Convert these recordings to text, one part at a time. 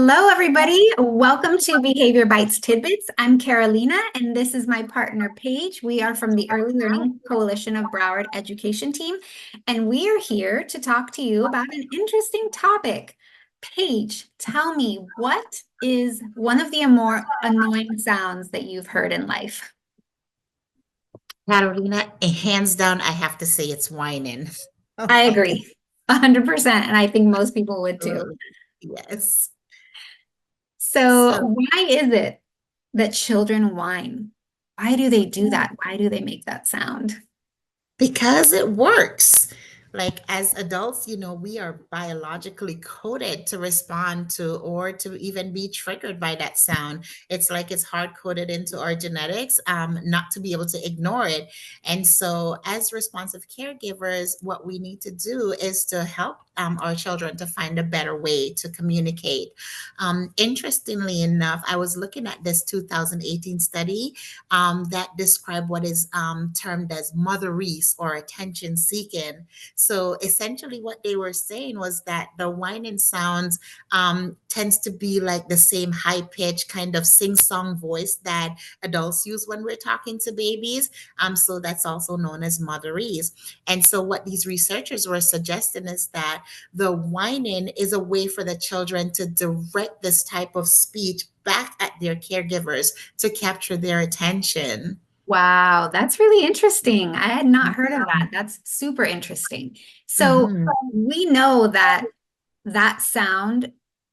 Hello, everybody. Welcome to Behavior Bites Tidbits. I'm Carolina, and this is my partner, Paige. We are from the Early Learning Coalition of Broward Education team, and we are here to talk to you about an interesting topic. Paige, tell me, what is one of the more annoying sounds that you've heard in life? Carolina, hands down, I have to say it's whining. I agree, 100%, and I think most people would too. Yes. So, So why is it that children whine? Why do they do that? Why do they make that sound? because it works. Like as adults, we are biologically coded to respond to or to even be triggered by that sound. It's like it's hard coded into our genetics, not to be able to ignore it. And so, as responsive caregivers, what we need to do is to help our children to find a better way to communicate. Interestingly enough, I was looking at this 2018 study that described what is termed as motherese or attention seeking. So essentially, what they were saying was that the whining sounds tends to be like the same high pitch kind of sing song voice that adults use when we're talking to babies. So that's also known as motherese. And so what these researchers were suggesting is that the whining is a way for the children to direct this type of speech back at their caregivers to capture their attention. Wow, that's really interesting. I had not heard of that. That's super interesting. So Mhm. we know that that sound,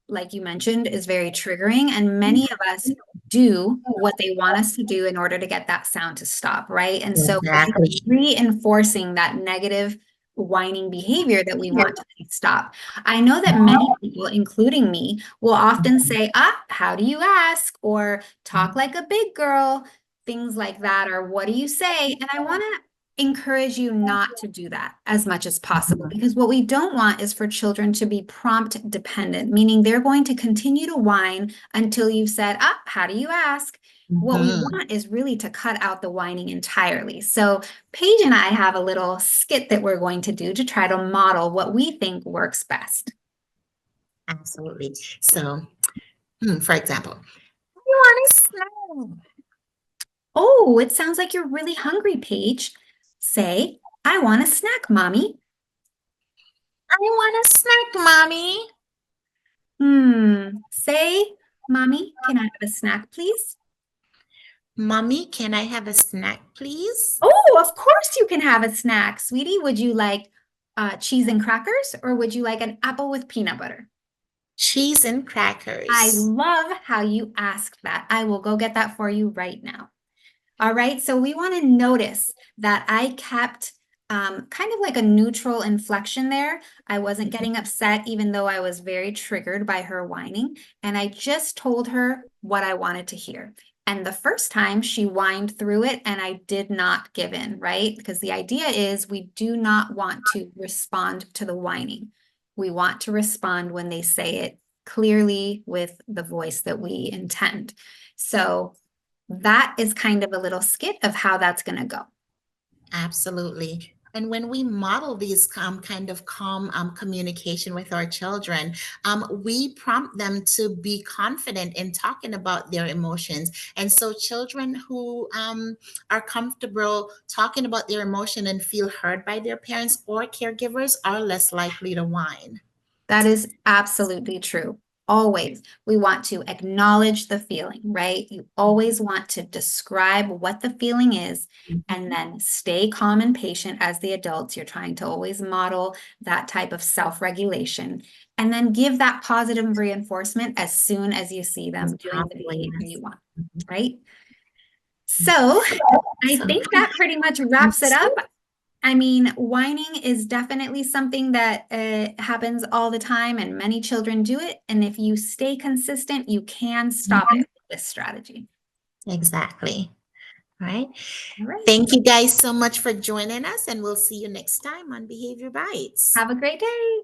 like you mentioned, is very triggering, and many of us do what they want us to do in order to get that sound to stop, right? And so it's Exactly. reinforcing that negative whining behavior that we want to stop. I know that many people, including me, will often say, how do you ask? Or talk like a big girl, things like that, or what do you say? And I want to encourage you not to do that as much as possible, because what we don't want is for children to be prompt dependent, meaning they're going to continue to whine until you've said, how do you ask? What we Mhm. want is really to cut out the whining entirely. So Paige and I have a little skit that we're going to do to try to model what we think works best. Absolutely. So, for example, you want a snack? Oh, it sounds like you're really hungry, Paige. Say, I want a snack, mommy. I want a snack, mommy. Say, mommy, can I have a snack, please? Mommy, can I have a snack, please? Oh, of course you can have a snack, sweetie. Would you like cheese and crackers, or would you like an apple with peanut butter? Cheese and I crackers. love how you asked that. I will go get that for you right now. All right, so we want to notice that I kept kind of like a neutral inflection there. I wasn't getting upset, even though I was very triggered by her whining. And I just told her what I wanted to hear. And the first time she whined through it, and I did not give in, right? Because the idea is we do not want to respond to the whining. We want to respond when they say it clearly with the voice that we intend. So that is kind of a little skit of how that's going to go. Absolutely. And when we model these kind of calm communication with our children, we prompt them to be confident in talking about their emotions. And so, children who are comfortable talking about their emotion and feel heard by their parents or caregivers are less likely to whine. That is absolutely true. Always, we want to acknowledge the feeling, right? You always want to describe what the feeling is and then stay calm and patient as the adults. You're trying to always model that type of self-regulation and then give that positive reinforcement as soon as you see them doing the behavior you want, right? So I So, think that pretty much wraps it up. I mean, whining is definitely something that happens all the time, and many children do it. And if you stay consistent, you can stop it with this strategy. exactly. All right. All right. Thank you guys so much for joining us, and we'll see you next time on Behavior Bites. Have a great day.